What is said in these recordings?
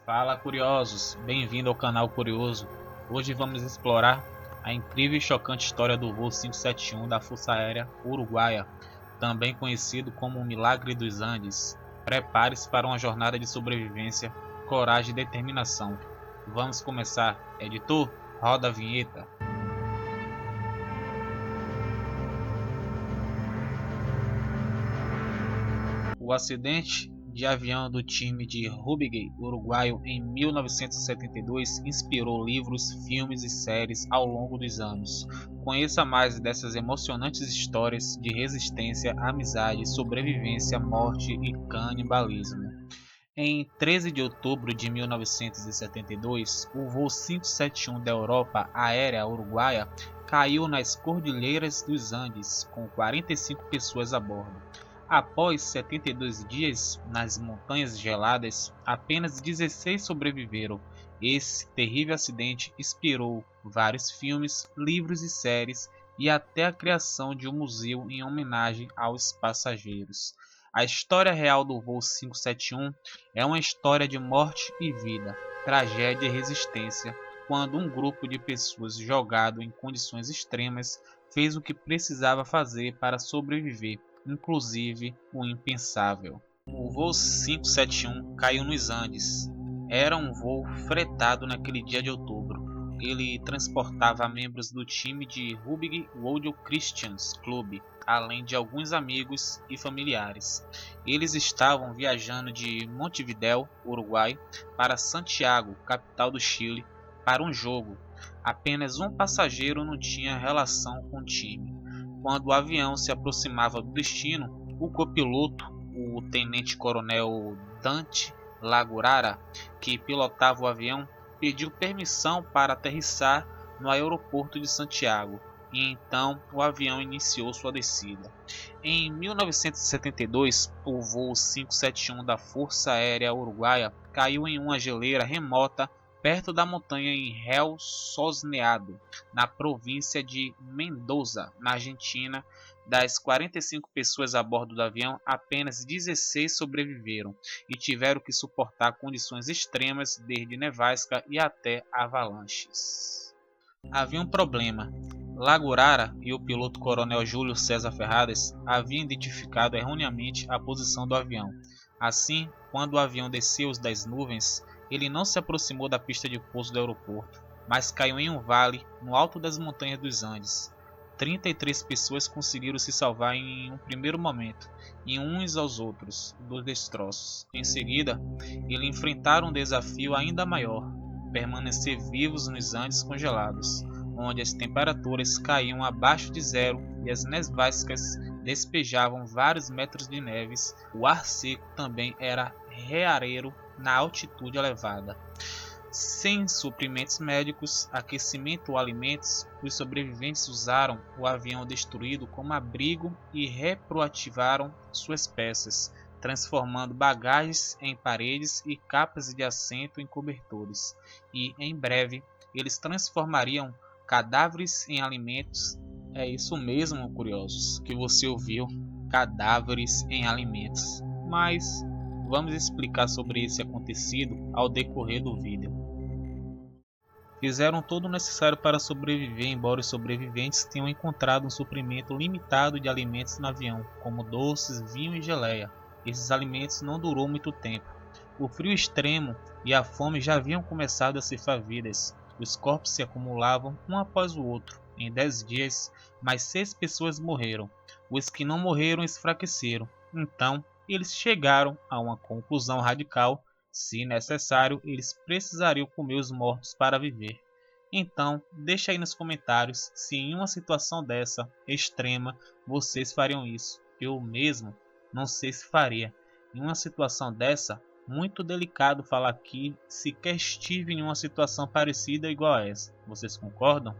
Fala, curiosos! Bem-vindo ao canal Curioso. Hoje vamos explorar a incrível e chocante história do voo 571 da Força Aérea Uruguaia, também conhecido como o Milagre dos Andes. Prepare-se para uma jornada de sobrevivência, coragem e determinação. Vamos começar. Editor, roda a vinheta. O acidente de avião do time de rugby uruguaio em 1972 inspirou livros, filmes e séries ao longo dos anos. Conheça mais dessas emocionantes histórias de resistência, amizade, sobrevivência, morte e canibalismo. Em 13 de outubro de 1972, o voo 571 da Europa Aérea Uruguaia caiu nas Cordilheiras dos Andes, com 45 pessoas a bordo. Após 72 dias nas montanhas geladas, apenas 16 sobreviveram. Esse terrível acidente inspirou vários filmes, livros e séries e até a criação de um museu em homenagem aos passageiros. A história real do voo 571 é uma história de morte e vida, tragédia e resistência, quando um grupo de pessoas jogado em condições extremas fez o que precisava fazer para sobreviver, inclusive o impensável. O voo 571 caiu nos Andes. Era um voo fretado naquele dia de outubro. Ele transportava membros do time de Rugby World Christians Club, além de alguns amigos e familiares. Eles estavam viajando de Montevidéu, Uruguai, para Santiago, capital do Chile, para um jogo. Apenas um passageiro não tinha relação com o time. Quando o avião se aproximava do destino, o copiloto, o tenente-coronel Dante Lagurara, que pilotava o avião, pediu permissão para aterrissar no aeroporto de Santiago, e então o avião iniciou sua descida. Em 1972, o voo 571 da Força Aérea Uruguaia caiu em uma geleira remota perto da montanha em El Sosneado, na província de Mendoza, na Argentina. Das 45 pessoas a bordo do avião, apenas 16 sobreviveram e tiveram que suportar condições extremas, desde nevasca e até avalanches. Havia um problema. Lagurara e o piloto coronel Júlio César Ferradas haviam identificado erroneamente a posição do avião. Assim, quando o avião desceu das nuvens, ele não se aproximou da pista de pouso do aeroporto, mas caiu em um vale no alto das montanhas dos Andes. 33 pessoas conseguiram se salvar em um primeiro momento, e uns aos outros, dos destroços. Em seguida, eles enfrentaram um desafio ainda maior: permanecer vivos nos Andes congelados, onde as temperaturas caíam abaixo de zero e as nevascas despejavam vários metros de neves. O ar seco também era rareiro na altitude elevada. Sem suprimentos médicos, aquecimento ou alimentos, os sobreviventes usaram o avião destruído como abrigo e reproativaram suas peças, transformando bagagens em paredes e capas de assento em cobertores. E, em breve, eles transformariam cadáveres em alimentos. É isso mesmo, curiosos, que você ouviu: cadáveres em alimentos. Mas vamos explicar sobre esse acontecido ao decorrer do vídeo. Fizeram todo o necessário para sobreviver, embora os sobreviventes tenham encontrado um suprimento limitado de alimentos no avião, como doces, vinho e geleia. Esses alimentos não durou muito tempo. O frio extremo e a fome já haviam começado a ceifar vidas. Os corpos se acumulavam um após o outro. Em 10 dias, mais 6 pessoas morreram. Os que não morreram enfraqueceram. Então, eles chegaram a uma conclusão radical: se necessário, eles precisariam comer os mortos para viver. Então, deixa aí nos comentários se em uma situação dessa extrema vocês fariam isso. Eu mesmo não sei se faria. Em uma situação dessa, muito delicado falar aqui, sequer estive em uma situação parecida igual a essa. Vocês concordam?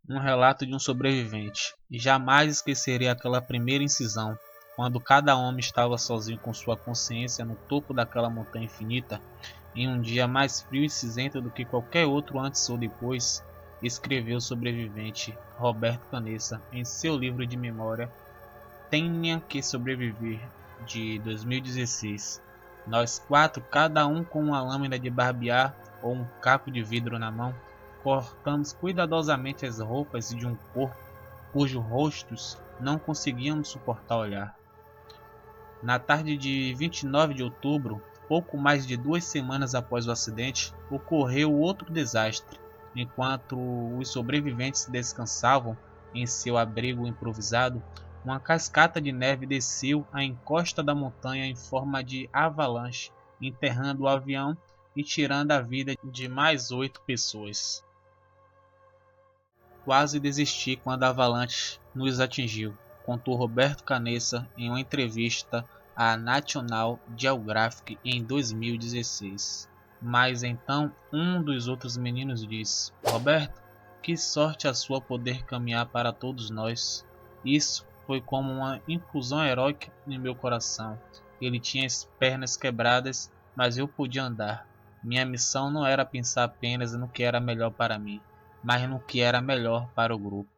Um relato de um sobrevivente. Jamais esquecerei aquela primeira incisão, quando cada homem estava sozinho com sua consciência no topo daquela montanha infinita, em um dia mais frio e cinzento do que qualquer outro antes ou depois, escreveu o sobrevivente Roberto Canessa em seu livro de memória Tenha que Sobreviver. de 2016. Nós quatro, cada um com uma lâmina de barbear ou um caco de vidro na mão, cortamos cuidadosamente as roupas de um corpo cujos rostos não conseguíamos suportar olhar. Na tarde de 29 de outubro, pouco mais de 2 semanas após o acidente, ocorreu outro desastre. Enquanto os sobreviventes descansavam em seu abrigo improvisado, uma cascata de neve desceu a encosta da montanha em forma de avalanche, enterrando o avião e tirando a vida de mais 8 pessoas. Quase desisti quando a avalanche nos atingiu, contou Roberto Canessa em uma entrevista à National Geographic em 2016. Mas então um dos outros meninos disse: Roberto, que sorte a sua poder caminhar para todos nós. Isso foi como uma infusão heróica em meu coração. Ele tinha as pernas quebradas, mas eu podia andar. Minha missão não era pensar apenas no que era melhor para mim, mas no que era melhor para o grupo.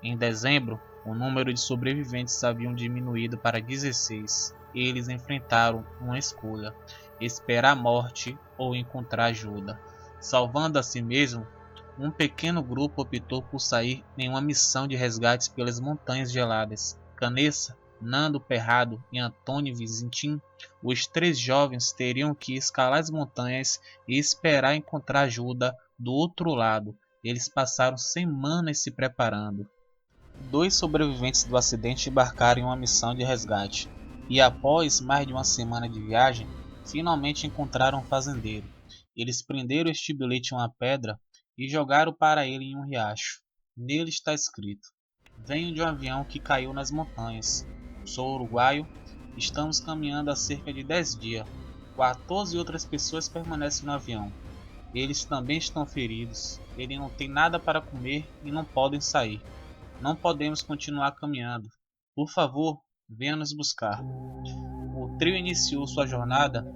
Em dezembro, o número de sobreviventes havia diminuído para 16. Eles enfrentaram uma escolha: esperar a morte ou encontrar ajuda. Salvando a si mesmo, um pequeno grupo optou por sair em uma missão de resgate pelas montanhas geladas. Canessa, Nando Perrado e Antônio Vizintim, os 3 jovens teriam que escalar as montanhas e esperar encontrar ajuda do outro lado. Eles passaram semanas se preparando. 2 sobreviventes do acidente embarcaram em uma missão de resgate e, após mais de uma semana de viagem, finalmente encontraram um fazendeiro. Eles prenderam este bilhete em uma pedra e jogaram para ele em um riacho. Nele está escrito: Venho de um avião que caiu nas montanhas. Sou uruguaio. Estamos caminhando há cerca de 10 dias. 14 outras pessoas permanecem no avião. Eles também estão feridos. Eles não têm nada para comer e não podem sair. Não podemos continuar caminhando. Por favor, venha nos buscar. O trio iniciou sua jornada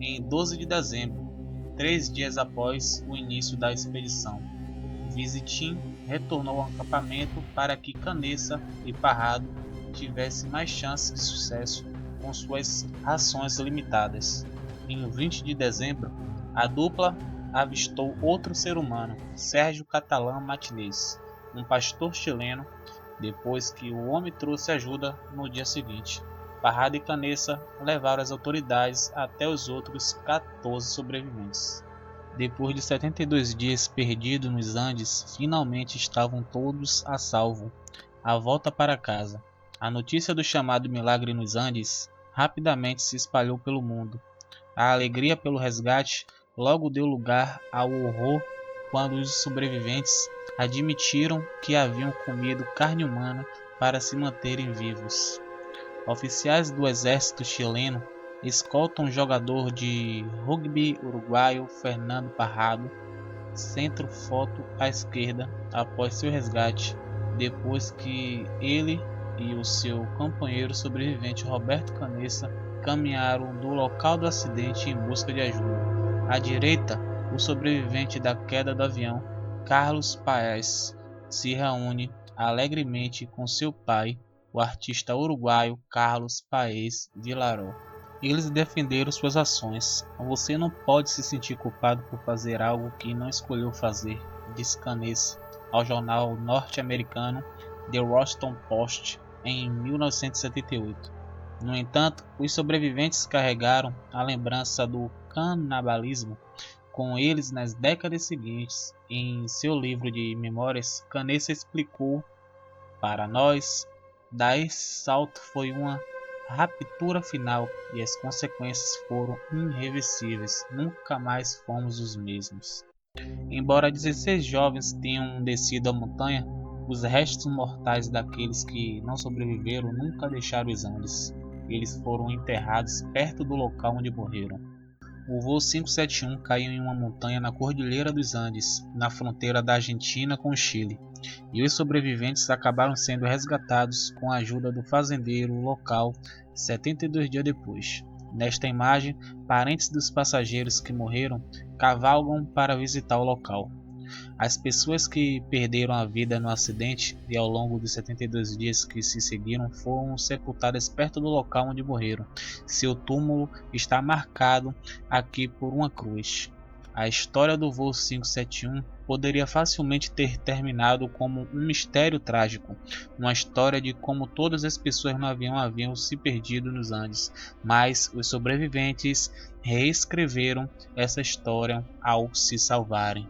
em 12 de dezembro, 3 dias após o início da expedição. Vizintim retornou ao acampamento para que Canessa e Parrado tivessem mais chances de sucesso com suas rações limitadas. Em 20 de dezembro, a dupla avistou outro ser humano, Sérgio Catalã Martinez, um pastor chileno, depois que o homem trouxe ajuda no dia seguinte. Parrado e Canessa levaram as autoridades até os outros 14 sobreviventes. Depois de 72 dias perdidos nos Andes, finalmente estavam todos a salvo. A volta para casa. A notícia do chamado milagre nos Andes rapidamente se espalhou pelo mundo. A alegria pelo resgate logo deu lugar ao horror quando os sobreviventes admitiram que haviam comido carne humana para se manterem vivos. Oficiais do exército chileno escoltam o jogador de rugby uruguaio Fernando Parrado, centro foto à esquerda, após seu resgate, depois que ele e o seu companheiro sobrevivente Roberto Canessa caminharam do local do acidente em busca de ajuda. À direita, o sobrevivente da queda do avião, Carlos Paes, se reúne alegremente com seu pai, o artista uruguaio Carlos Paes Vilaró. Eles defenderam suas ações. Você não pode se sentir culpado por fazer algo que não escolheu fazer, disse Canessa ao jornal norte-americano The Washington Post em 1978. No entanto, os sobreviventes carregaram a lembrança do canibalismo com eles nas décadas seguintes. Em seu livro de memórias, Canessa explicou: para nós, dar esse salto foi uma raptura final e as consequências foram irreversíveis. Nunca mais fomos os mesmos. Embora 16 jovens tenham descido a montanha, os restos mortais daqueles que não sobreviveram nunca deixaram os Andes. Eles foram enterrados perto do local onde morreram. O voo 571 caiu em uma montanha na Cordilheira dos Andes, na fronteira da Argentina com o Chile, e os sobreviventes acabaram sendo resgatados com a ajuda do fazendeiro local 72 dias depois. Nesta imagem, parentes dos passageiros que morreram cavalgam para visitar o local. As pessoas que perderam a vida no acidente e ao longo dos 72 dias que se seguiram foram sepultadas perto do local onde morreram. Seu túmulo está marcado aqui por uma cruz. A história do voo 571 poderia facilmente ter terminado como um mistério trágico, uma história de como todas as pessoas no avião haviam se perdido nos Andes, mas os sobreviventes reescreveram essa história ao se salvarem.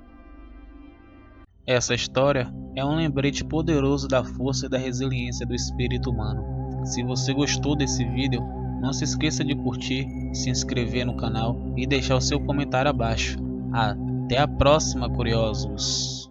Essa história é um lembrete poderoso da força e da resiliência do espírito humano. Se você gostou desse vídeo, não se esqueça de curtir, se inscrever no canal e deixar o seu comentário abaixo. Até a próxima, curiosos!